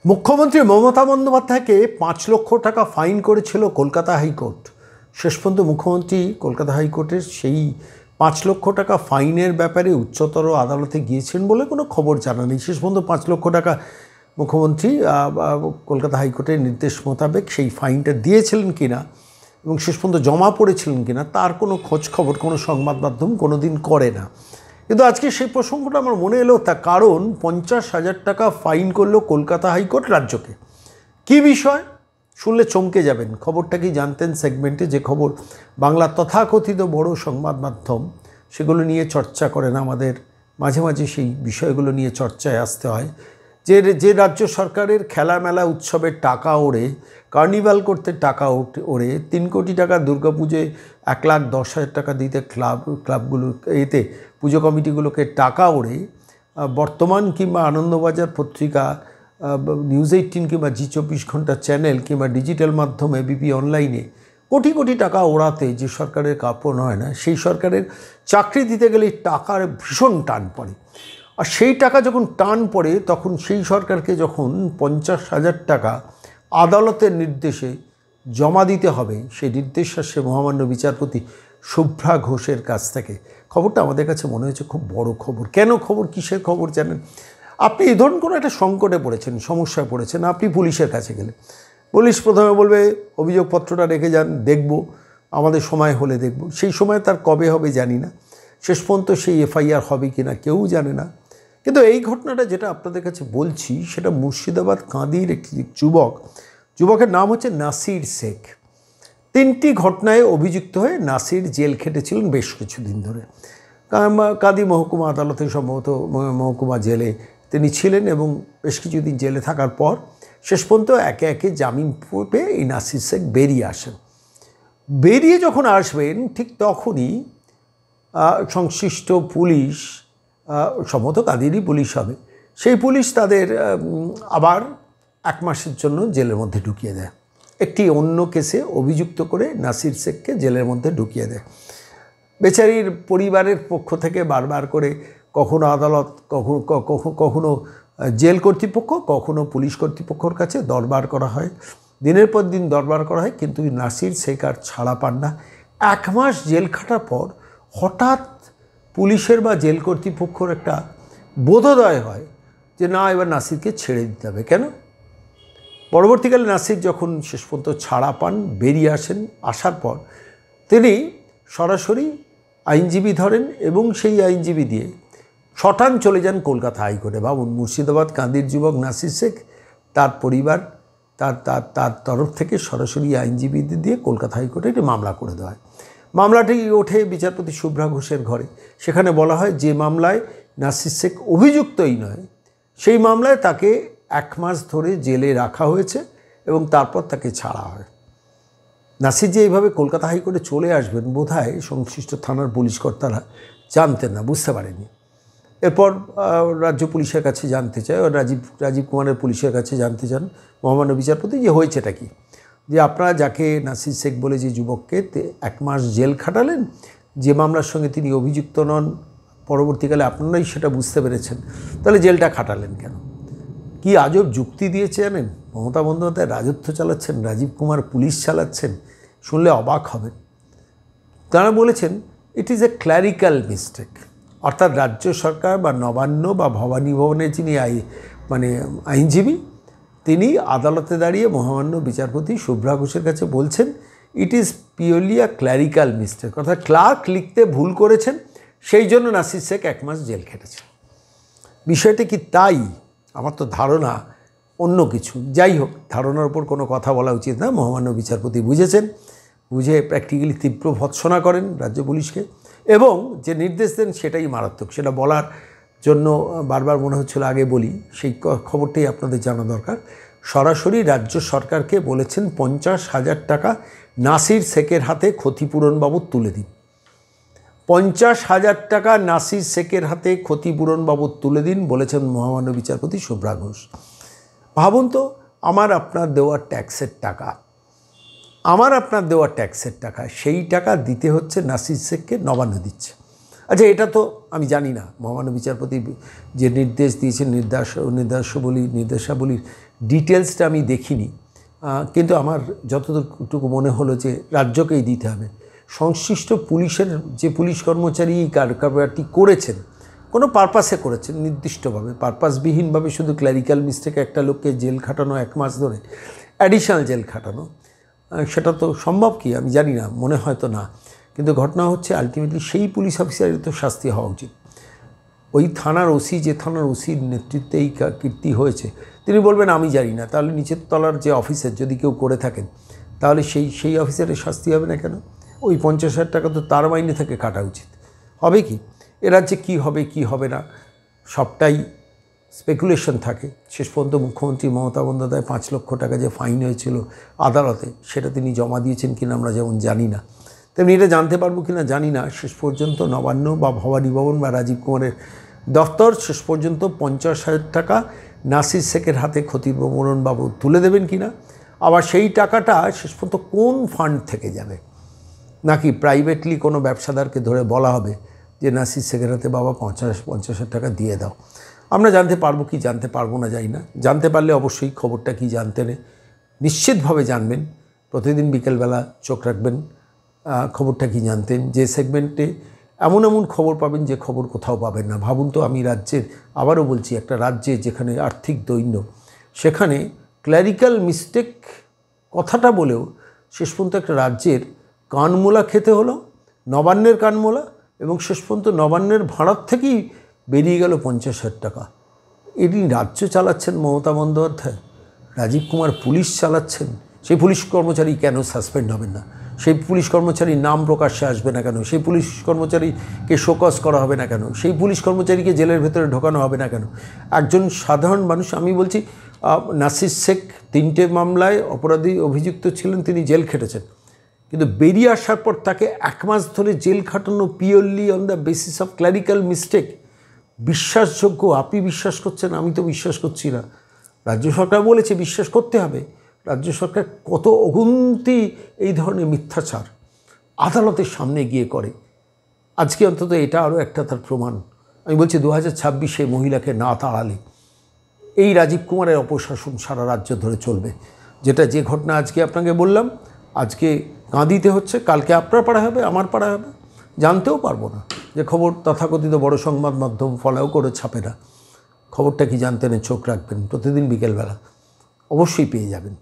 মুখ্যমন্ত্রী মমতা বন্দ্যোপাধ্যায়কে ৫ লক্ষ টাকা ফাইন করেছিল কলকাতা হাইকোর্ট। শেষ পর্যন্ত মুখ্যমন্ত্রী কলকাতা হাইকোর্টের সেই ৫ লক্ষ টাকা ফাইনের ব্যাপারে উচ্চতর আদালতে গিয়েছেন বলে কোনো খবর জানা নেই। শেষ পর্যন্ত ৫ লক্ষ টাকা মুখ্যমন্ত্রী কলকাতা হাইকোর্টের নির্দেশ মোতাবেক সেই ফাইনটা দিয়েছিলেন কিনা এবং শেষ পর্যন্ত জমা পড়েছিলেন কিনা তার কোনো খোঁজ খবর কোনো সংবাদ মাধ্যম কোনো দিন করে না। কিন্তু আজকে সেই প্রসঙ্গটা আমার মনে এলো, তার কারণ ৫০,০০০ টাকা ফাইন করলো কলকাতা হাইকোর্ট রাজ্যকে। কী বিষয় শুনলে চমকে যাবেন। খবরটা কি জানতেন? সেগমেন্টে যে খবর বাংলার তথাকথিত বড় সংবাদ মাধ্যম সেগুলো নিয়ে চর্চা করেন, আমাদের মাঝে মাঝে সেই বিষয়গুলো নিয়ে চর্চায় আসতে হয়। যে রাজ্য সরকারের খেলামেলা উৎসবের টাকা ওড়ে, কার্নিভাল করতে টাকা ওড়ে, ৩ কোটি টাকা দুর্গাপুজোয় ১,১০,০০০ টাকা দিতে ক্লাবগুলো এতে পুজো কমিটিগুলোকে টাকা ওড়ে, বর্তমান কিংবা আনন্দবাজার পত্রিকা, নিউজ ১৮ কিংবা জি২৪ ঘন্টা চ্যানেল কিংবা ডিজিটাল মাধ্যমে বিপি অনলাইনে কোটি কোটি টাকা ওড়াতে যে সরকারের কাপড় হয় না, সেই সরকারের চাকরি দিতে গেলে টাকার ভীষণ টান পড়ে। আর সেই টাকা যখন টান পড়ে তখন সেই সরকারকে যখন ৫০,০০০ টাকা আদালতের নির্দেশে জমা দিতে হবে, সেই নির্দেশ আসে মহামান্য বিচারপতি শুভ্রা ঘোষের কাছ থেকে। খবরটা আমাদের কাছে মনে হয়েছে খুব বড় খবর। কেন খবর, কিসের খবর জানেন? আপনি ধরুন কোনো একটা সংকটে পড়েছেন, সমস্যায় পড়েছেন, আপনি পুলিশের কাছে গেলে পুলিশ প্রথমে বলবে অভিযোগপত্রটা রেখে যান, দেখব, আমাদের সময় হলে দেখব। সেই সময় তার কবে হবে জানি না, শেষ পর্যন্ত সেই এফআইআর হবে কি না কেউ জানে না। কিন্তু এই ঘটনাটা যেটা আপনাদের কাছে বলছি সেটা মুর্শিদাবাদ কাঁদির একটি যুবকের নাম হচ্ছে নাসির শেখ। ৩টি ঘটনায় অভিযুক্ত হয়ে নাসির জেল খেটেছিলেন বেশ কিছুদিন ধরে। কাঁদি মহকুমা আদালতে সম্ভবত মহকুমা জেলে তিনি ছিলেন এবং বেশ কিছুদিন জেলে থাকার পর শেষ পর্যন্ত একে একে জামিন পেয়ে এই নাসির শেখ বেরিয়ে আসেন। বেরিয়ে যখন আসবেন ঠিক তখনই সংশ্লিষ্ট পুলিশ, সম্ভবত কাঁদিরই পুলিশ হবে, সেই পুলিশ তাদের আবার ১ মাসের জন্য জেলের মধ্যে ঢুকিয়ে দেয়। একটি অন্য কেসে অভিযুক্ত করে নাসির শেখকে জেলের মধ্যে ঢুকিয়ে দেয়। বেচারির পরিবারের পক্ষ থেকে বারবার করে কখনো আদালত, কখনো জেল কর্তৃপক্ষ, কখনো পুলিশ কর্তৃপক্ষর কাছে দরবার করা হয়, দিনের পর দিন দরবার করা হয়, কিন্তু নাসির শেখ আর ছাড়া পান না। ১ মাস জেল খাটার পর হঠাৎ পুলিশের বা জেল কর্তৃপক্ষর একটা বোধোদয় হয় যে না, এবার নাসিরকে ছেড়ে দিতে হবে। কেন? পরবর্তীকালে নাসির যখন শেষ পর্যন্ত ছাড়া পান, বেরিয়ে আসেন, আসার পর তিনি সরাসরি আইনজীবী ধরেন এবং সেই আইনজীবী দিয়ে শটান চলে যান কলকাতা হাইকোর্টে। ভাবুন, মুর্শিদাবাদ কাঁদির যুবক নাসির শেখ, তার পরিবার, তার তরফ থেকে সরাসরি আইনজীবীদের দিয়ে কলকাতা হাইকোর্টে একটি মামলা করে দেওয়া হয়। মামলাটি ওঠে বিচারপতি শুভ্রা ঘোষের ঘরে। সেখানে বলা হয় যে মামলায় নাসির শেখ অভিযুক্তই নয়, সেই মামলায় তাকে ১ মাস ধরে জেলে রাখা হয়েছে এবং তারপর তাকে ছাড়া হয়। নাসির যে এইভাবে কলকাতা হাইকোর্টে চলে আসবেন বোধহয় সংশ্লিষ্ট থানার পুলিশ কর্তারা জানতেন না, বুঝতে পারেনি। এরপর রাজ্য পুলিশের কাছে জানতে চায়, রাজীব কুমারের পুলিশের কাছে জানতে চান মহামান্য বিচারপতি যে হয়েছেটা কি, যে আপনারা যাকে নাসির শেখ বলে যে যুবককে ১ মাস জেল খাটালেন, যে মামলার সঙ্গে তিনি অভিযুক্ত নন, পরবর্তীকালে আপনারাই সেটা বুঝতে পেরেছেন, তাহলে জেলটা খাটালেন কেন? কি আজব যুক্তি দিয়েছে জানেন? মমতা বন্দ্যোপাধ্যায় রাজত্ব চালাচ্ছেন, রাজীব কুমার পুলিশ চালাচ্ছেন, শুনলে অবাক হবেন। তারা বলেছেন it is a clerical mistake, অর্থাৎ রাজ্য সরকার বা নবান্ন বা ভবানী ভবনের যিনি আইনজীবী, তিনি আদালতে দাঁড়িয়ে মহামান্য বিচারপতি শুভ্রা ঘোষের কাছে বলছেন it is purely a clerical mistake, অর্থাৎ ক্লার্ক লিখতে ভুল করেছেন, সেই জন্য নাসির শেখ 1 মাস জেল খেটেছেন। বিষয়টা কি তাই? আমার তো ধারণা অন্য কিছু। যাই হোক, ধারণার উপর কোনো কথা বলা উচিত না। মহামান্য বিচারপতি বুঝেছেন, বুঝে প্র্যাকটিক্যালি তীব্র ভৎসনা করেন রাজ্য পুলিশকে এবং যে নির্দেশ দেন সেটাই মারাত্মক। সেটা বলার জন্য বারবার মনে হচ্ছিল আগে বলি, সেই খবরটাই আপনাদের জানা দরকার। সরাসরি রাজ্য সরকারকে বলেছেন ৫০,০০০ টাকা নাসির শেখের হাতে ক্ষতিপূরণ বাবদ তুলে দিন। ৫০,০০০ টাকা নাসির শেখের হাতে ক্ষতিপূরণ বাবদ তুলে দিন বলেছেন মহামান্য বিচারপতি শুভ্রা ঘোষ। ভাবুন তো, আমার আপনার দেওয়া ট্যাক্সের টাকা, সেই টাকা দিতে হচ্ছে নাসির শেখকে, নবান্ন দিচ্ছে। আচ্ছা, এটা তো আমি জানি না মহামান্য বিচারপতি যে নির্দেশ দিয়েছেন, নির্দেশাবলীর ডিটেলসটা আমি দেখিনি, কিন্তু আমার যতটুকু মনে হলো যে রাজ্যকেই দিতে হবে। সংশ্লিষ্ট পুলিশের যে পুলিশ কর্মচারী এই কারবারটি করেছেন, কোনো পারপাসে করেছেন নির্দিষ্টভাবে, পারপাসবিহীনভাবে শুধু ক্ল্যারিক্যাল মিস্টেকে একটা লোককে জেল খাটানো 1 মাস ধরে, অ্যাডিশনাল জেল খাটানো, সেটা তো সম্ভব কি আমি জানি না, মনে হয় তো না। কিন্তু ঘটনা হচ্ছে আলটিমেটলি সেই পুলিশ অফিসারের তো শাস্তি হওয়া উচিত। ওই থানার ওসি, যে থানার ওসির নেতৃত্বে এই কীর্তি হয়েছে, তিনি বলবেন আমি জানি না, তাহলে নিচের তলার যে অফিসার যদি কেউ করে থাকেন, তাহলে সেই অফিসারের শাস্তি হবে না কেন? ওই 50,000 টাকা তো তার মাইনে থেকে কাটা উচিত। হবে কি? এ রাজ্যে কী হবে কী হবে না সবটাই স্পেকুলেশন থাকে। শেষ পর্যন্ত মুখ্যমন্ত্রী মমতা বন্দ্যোপাধ্যায় 5 লক্ষ টাকা যে ফাইন হয়েছিল আদালতে, সেটা তিনি জমা দিয়েছেন কিনা আমরা যেমন জানি না, তেমনি এটা জানতে পারবো কিনা জানি না। শেষ পর্যন্ত নবান্ন বা ভবানী ভবন বা রাজীব কুমারের দফতর শেষ পর্যন্ত 50,000 টাকা নাসির শেখের হাতে ক্ষতিপূরণ বাবু তুলে দেবেন কিনা, আবার সেই টাকাটা শেষ পর্যন্ত কোন ফান্ড থেকে যাবে, নাকি প্রাইভেটলি কোনো ব্যবসাদারকে ধরে বলা হবে যে নাসির শেখের হাতে বাবা 50,000 টাকা দিয়ে দাও। আমরা জানতে পারবো কি জানতে পারবো না জানি না। জানতে পারলে অবশ্যই খবরটা কি জানতে নিশ্চিতভাবে জানবেন। প্রতিদিন বিকেলবেলা চোখ রাখবেন খবরটা কি জানতেন, যে সেগমেন্টে এমন এমন খবর পাবেন যে খবর কোথাও পাবেন না। ভাবুন তো, আমি রাজ্যের, আবারও বলছি, একটা রাজ্যে যেখানে আর্থিক দৈন্য, সেখানে ক্ল্যারিক্যাল মিস্টেক কথাটা বলেও শেষ পর্যন্ত একটা রাজ্যের কানমোলা খেতে হলো, নবান্নের কানমোলা, এবং শেষ পর্যন্ত নবান্নের ভাড়ার থেকেই বেরিয়ে গেল 50,000 টাকা। এটি রাজ্য চালাচ্ছেন মমতা বন্দ্যোপাধ্যায়, রাজীব কুমার পুলিশ চালাচ্ছেন। সেই পুলিশ কর্মচারী কেন সাসপেন্ড হবেন না? সেই পুলিশ কর্মচারীর নাম প্রকাশ্যে আসবে না কেন? সেই পুলিশ কর্মচারীকে শোকজ করা হবে না কেন? সেই পুলিশ কর্মচারীকে জেলের ভেতরে ঢোকানো হবে না কেন? একজন সাধারণ মানুষ, আমি বলছি নাসির শেখ 3টে মামলায় অপরাধী অভিযুক্ত ছিলেন, তিনি জেল খেটেছেন, কিন্তু বেরিয়ে আসার পর তাকে 1 মাস ধরে জেল খাটানো purely on the basis of clerical mistake বিশ্বাসযোগ্য? আপনি বিশ্বাস করছেন, আমি তো বিশ্বাস করছি না। রাজ্য সরকার বলেছে বিশ্বাস করতে হবে। রাজ্য সরকার কত অগুন্তি এই ধরনের মিথ্যাচার আদালতের সামনে গিয়ে করে। আজকে অন্তত এটা আরও একটা তার প্রমাণ। আমি বলছি 2026-এ মহিলাকে না তাড়ালে এই রাজীব কুমারের অপশাসন সারা রাজ্য ধরে চলবে। যে ঘটনা আজকে আপনাকে বললাম, আজকে কাঁদিতে হচ্ছে, কালকে আপনার পাড়া হবে, আমার পাড়া হবে, জানতেও পারবো না। যে খবর তথাকথিত বড় সংবাদ মাধ্যম ফলো করে ছাপে না, খবরটা কি জানতেন চোখ রাখবেন। প্রতিদিন বিকেলবেলা অবশ্যই পেয়ে যাবেন।